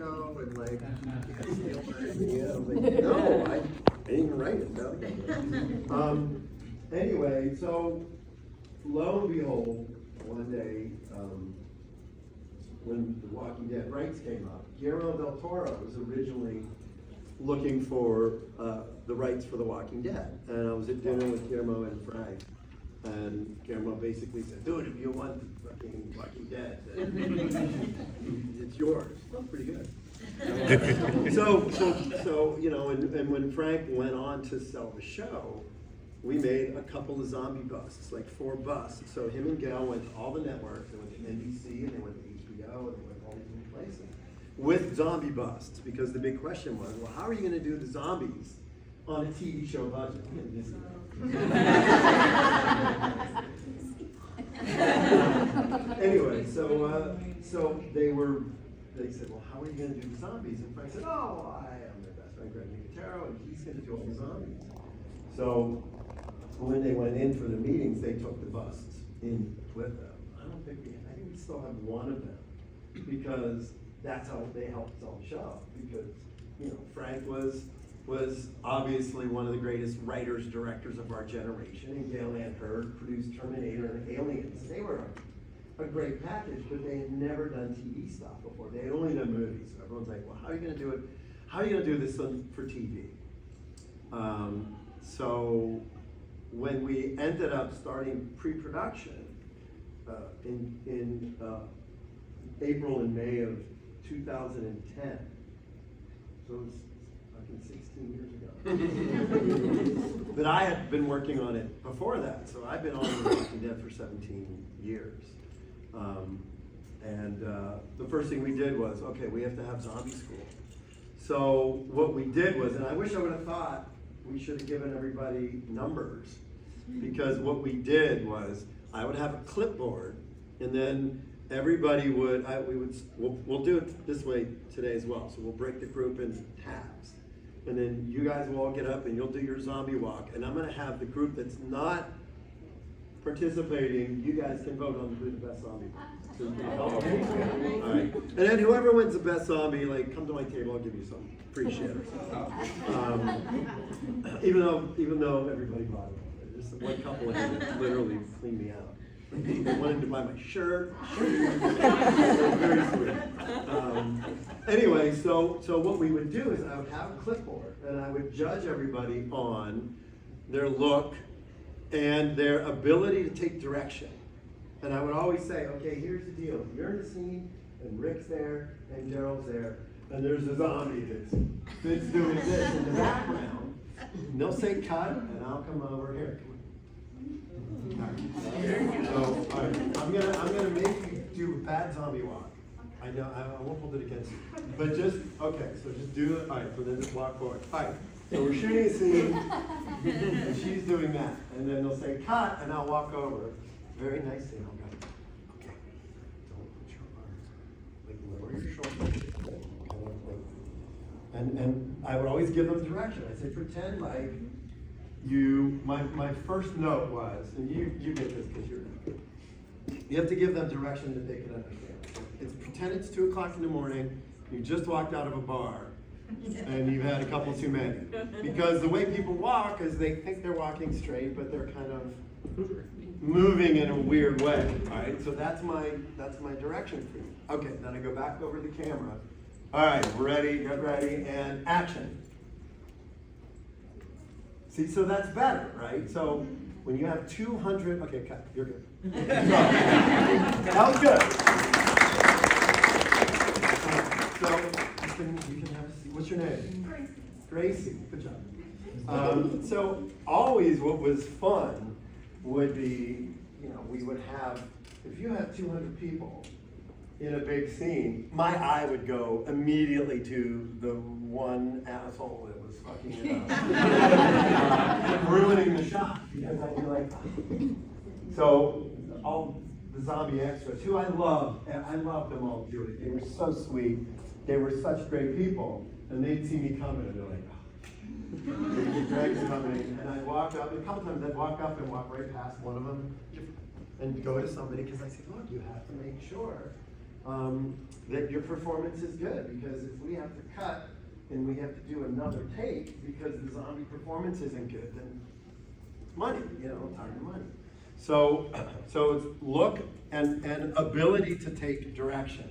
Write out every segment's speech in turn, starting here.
Mexico and like, you guys steal my idea? I was like, no, I didn't even write it. No. Anyway, so lo and behold, one day, when The Walking Dead rights came up, Guillermo del Toro was originally looking for the rights for The Walking Dead. And I was at dinner with Guillermo and Frank. And Guillermo basically said, dude, if you want the fucking Walking Dead, it's yours. Well, pretty good. So you know, and when Frank went on to sell the show, we made a couple of zombie busts, like 4 busts. So him and Gail went to all the networks. They went to NBC, and they went to HBO, and they went to all these different places with zombie busts, because the big question was, well, how are you going to do the zombies on a TV show budget? Anyway, so they said, well, how are you going to do the zombies? And Frank said, oh, I am their best friend, Nicotero, and he's going to do all the zombies. So when they went in for the meetings, they took the busts in with them. I think we still have one of them, because that's how they helped sell the show. Because, you know, Frank was obviously one of the greatest writers, directors of our generation, and Gail Ann Hurd produced Terminator and Aliens. They were a great package, but they had never done TV stuff before. They had only done movies. So everyone's like, well, how are you going to do it? How are you going to do this for TV? So when we ended up starting pre-production in April and May of 2010, so it was 16 years ago. But I had been working on it before that, so I've been on The Walking Dead for 17 years. The first thing we did was, okay, we have to have zombie school. So what we did was, and I wish I would have thought we should have given everybody numbers, because what we did was, I would have a clipboard, and then everybody would, we'll do it this way today as well. So we'll break the group into tabs. And then you guys will all get up and you'll do your zombie walk. And I'm gonna have the group that's not participating, you guys can vote on who the best zombie is. All right. And then whoever wins the best zombie, like, come to my table, I'll give you some free shit or something. Even though everybody bought it. There's one couple here that literally cleaned me out. They wanted to buy my shirt. Very sweet. Anyway, so what we would do is I would have a clipboard and I would judge everybody on their look and their ability to take direction. And I would always say, okay, here's the deal. You're in the scene, and Rick's there, and Daryl's there, and there's a zombie that's doing this in the background. And they'll say cut, and I'll come over here. So, all right, I'm gonna make you do a bad zombie walk. I know, I won't hold it against you. But just, okay, so just do it. All right, so then just walk forward. All right, so we're shooting a scene, and she's doing that. And then they'll say cut, and I'll walk over. Very nicely, I'll go, okay, don't put your arms, like lower your shoulders. And I would always give them direction. I say, pretend like my first note was, and you get this because you have to give them direction that they can understand. It's pretend it's 2 o'clock in the morning, you just walked out of a bar, and you've had a couple too many. Because the way people walk is they think they're walking straight, but they're kind of moving in a weird way. All right, so that's my direction for you. Okay, then I go back over the camera. All right, we're ready, get ready, and action. See, so that's better, right? So when you have 200, okay, cut, you're good. So, that was good. So you can have a seat. What's your name? Gracie. Good job. So always what was fun would be, you know, we would have, if you have 200 people in a big scene, my eye would go immediately to the one asshole that was fucking it up. Ruining the shot, because I'd be like, so all the zombie extras, who I loved them all dearly. They were so sweet. They were such great people. And they'd see me coming and they're like, oh. Greg's coming. And I'd walk up, and a couple times I'd walk up and walk right past one of them and go to somebody, because I said, look, you have to make sure that your performance is good. Because if we have to cut and we have to do another take because the zombie performance isn't good, then it's money, time and money. So it's look and ability to take direction.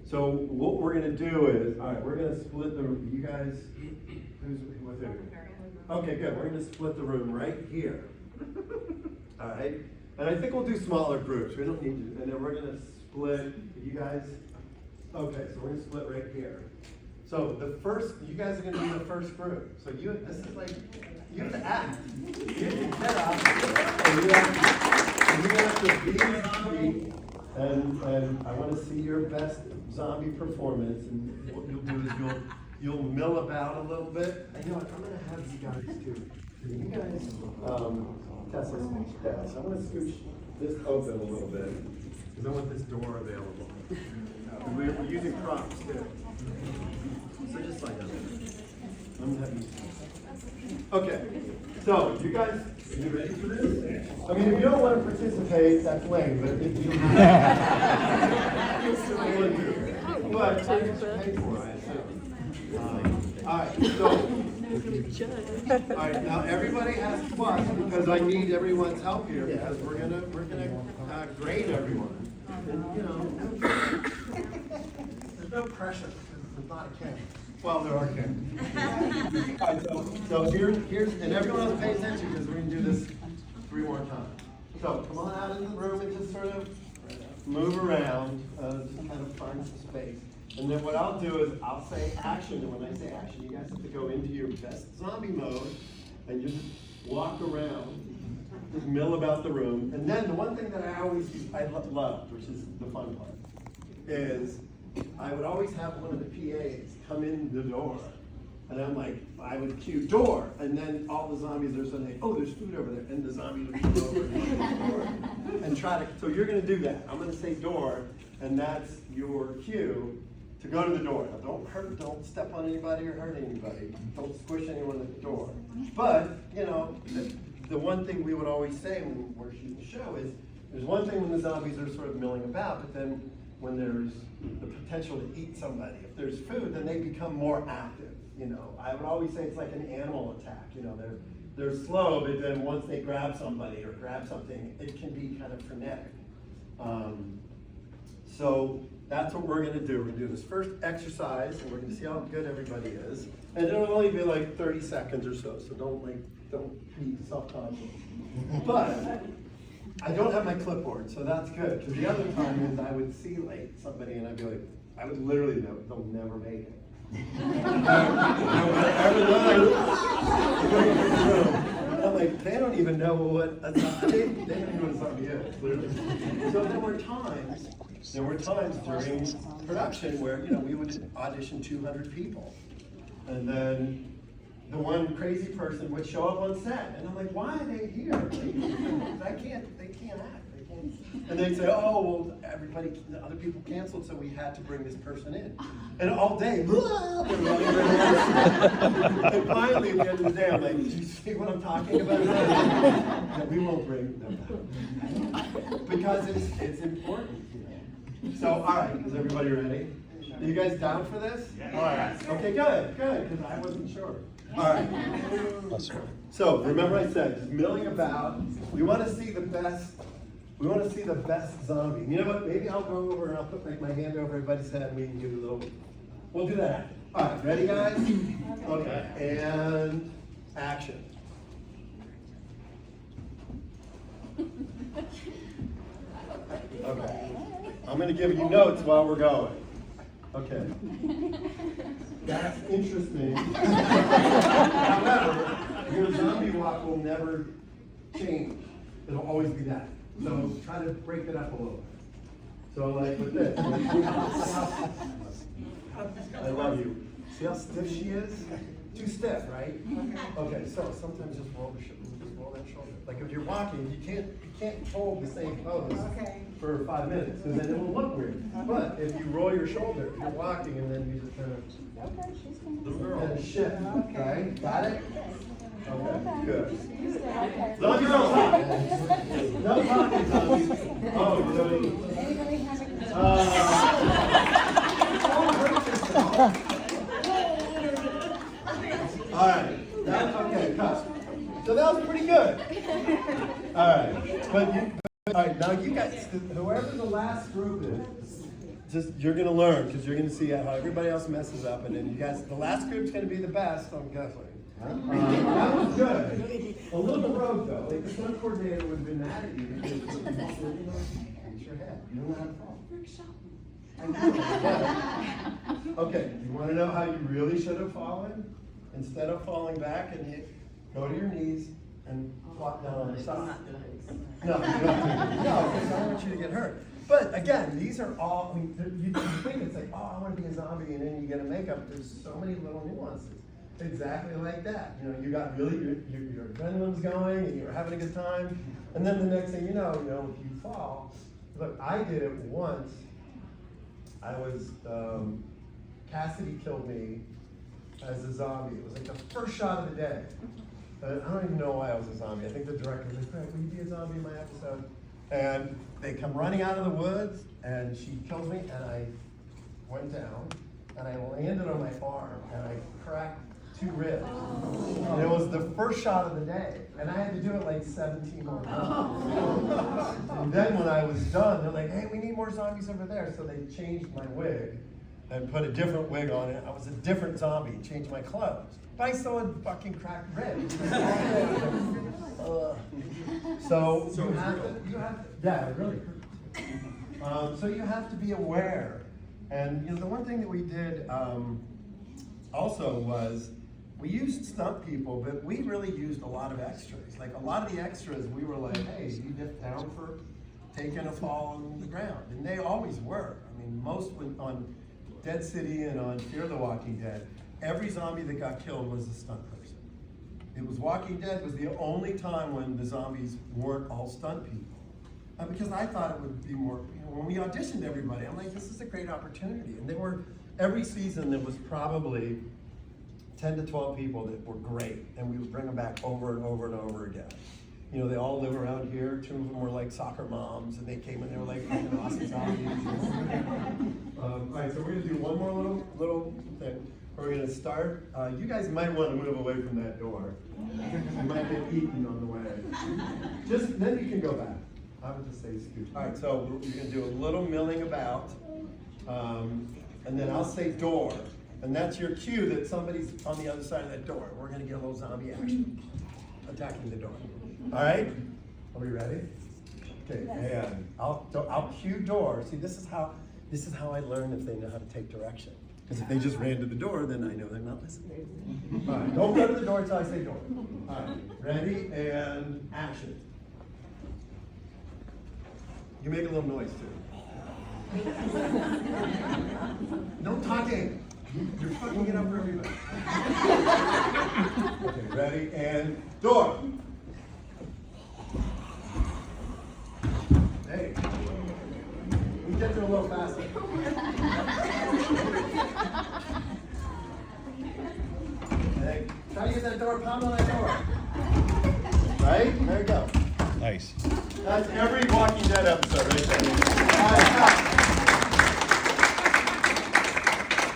So what we're gonna do is, all right, we're gonna split the room. You guys, what's it? Okay, good. We're gonna split the room right here. All right, and I think we'll do smaller groups. We don't need to, and then we're gonna split. You guys, okay? So we're gonna split right here. So you guys are gonna be the first group. So this is like, you have to act. You have to get up, and you have to be a zombie. And I want to see your best zombie performance. And what you'll do is you'll mill about a little bit. And you know what? I'm going to have you guys too. You guys, test this. I'm going to scooch this open a little bit because I want this door available. We're using props too. So just like that. I'm going to have you. Okay. So you guys, are you ready for this? I mean, if you don't want to participate, that's lame, but if you but pay for it. All right, now everybody has plus because I need everyone's help here because we're gonna grade everyone. And, there's no pressure because there's not a camera. Well, there are cameras. All right, so here's, and everyone else pay attention because we're going to do this 3 more times. So come on out into the room and just sort of move around, just kind of find some space. And then what I'll do is I'll say action, and when I say action, you guys have to go into your best zombie mode and just walk around, just mill about the room. And then the one thing that I loved, which is the fun part, is I would always have one of the PAs come in the door, and I would cue door, and then all the zombies are saying, oh, there's food over there, and the zombie would come over and try to, so you're gonna do that. I'm gonna say door, and that's your cue to go to the door. Now don't step on anybody or hurt anybody. Don't squish anyone at the door. But, the one thing we would always say when we're shooting the show is, there's one thing when the zombies are sort of milling about, but then when there's the potential to eat somebody, if there's food, then they become more active. I would always say it's like an animal attack. They're slow, but then once they grab somebody or grab something, it can be kind of frenetic. So that's what we're gonna do. We're gonna do this first exercise, and we're gonna see how good everybody is. And it'll only be like 30 seconds or so, so don't be self-conscious. But I don't have my clipboard, so that's good. Because the other time is I would see somebody and I'd be like, I would literally know they'll never make it. I'm like, they don't even know what a zombie is. They don't even know what a zombie is, literally. So there were times during production where we would audition 200 people, and then the one crazy person would show up on set, and I'm like, why are they here? They can't act. And they'd say, oh, well, the other people canceled, so we had to bring this person in. And all day, and finally, at the end of the day, I'm like, do you see what I'm talking about? No, we won't bring them back. Because it's important. So, all right, is everybody ready? Are you guys down for this? Yeah. All right. Okay, good, because I wasn't sure. All right. So remember I said, just milling about. We want to see the best. We want to see the best zombie. You know what? Maybe I'll go over and I'll put my hand over everybody's head and we can do a little. We'll do that. All right. Ready, guys? Okay. And action. Okay. I'm going to give you notes while we're going. Okay. That's interesting. However, your zombie walk will never change. It'll always be that. So try to break it up a little bit. So like with this. I love you. See how stiff she is? Too stiff, right? Okay, so sometimes just roll that shoulder. Like if you're walking, you can't hold the same pose for 5 minutes, because then it will look weird. But if you roll your shoulder, if you're walking, and then you just kind of and shift, right? Got it? Okay, good. Zombie, no talking, zombies. Oh, you're doing. All right. Okay, cut. So that was pretty good. All right. All right, now you guys, whoever the last group is, you're going to learn because you're going to see how everybody else messes up. And then you guys, the last group's going to be the best, I'm guessing. That was good. A little road though. Like the stunt coordinator would have been mad at you because you know, hit your head. You don't know how to fall. Okay, you want to know how you really should have fallen? Instead of falling back and you go to your knees and walk down on the side. No, you don't have to. No, because I don't want you to get hurt. But again, these are all, I mean, you think it's like, oh, I want to be a zombie, and then you get a makeup. There's so many little nuances. Exactly like that. You know, you got really, your adrenaline's going, and you're having a good time. And then the next thing you know, if you fall, look, I did it once. I was, Cassidy killed me as a zombie. It was like the first shot of the day. But I don't even know why I was a zombie. I think the director was like, Craig, will you be a zombie in my episode? And they come running out of the woods, and she kills me, and I went down, and I landed on my arm, and I cracked 2 ribs. And it was the first shot of the day, and I had to do it like 17 more times. And then when I was done, they're like, hey, we need more zombies over there. So they changed my wig and put a different wig on it. I was a different zombie and changed my clothes. But I still had fucking cracked ribs. So you have to, yeah, it really hurts. So you have to be aware. And you know, the one thing that we did also was we used stunt people, but we really used a lot of extras. Like a lot of the extras, we were like, hey, you get down for taking a fall on the ground. And they always were. I mean, most on Dead City and on Fear the Walking Dead, every zombie that got killed was a stunt person. It was Walking Dead was the only time when the zombies weren't all stunt people. Because I thought it would be more, you know, when we auditioned everybody, I'm like, this is a great opportunity. And there were, every season there was probably 10 to 12 people that were great, and we would bring them back over and over and over again. You know, they all live around here. 2 of them were like soccer moms, and they came and they were like fucking awesome zombies. All right, so we're gonna do one more little thing. We're gonna start. You guys might want to move away from that door. You might get eaten on the way. Just then you can go back. I would just say scooch. All right, so we're gonna do a little milling about, and then I'll say door. And that's your cue that somebody's on the other side of that door. We're gonna get a little zombie action, attacking the door. All right, are we ready? Okay, and I'll cue door. See, this is how I learn if they know how to take direction. Because if they just ran to the door, then I know they're not listening. All right, don't go to the door until I say door. All right, ready and action. You make a little noise too. No talking. You're fucking it up for everybody. Okay, ready and door. Hey, we get there a little faster. Hey, try to get that door, pound on that door. Right? There you go. Nice. That's every Walking Dead episode right there. All right, stop.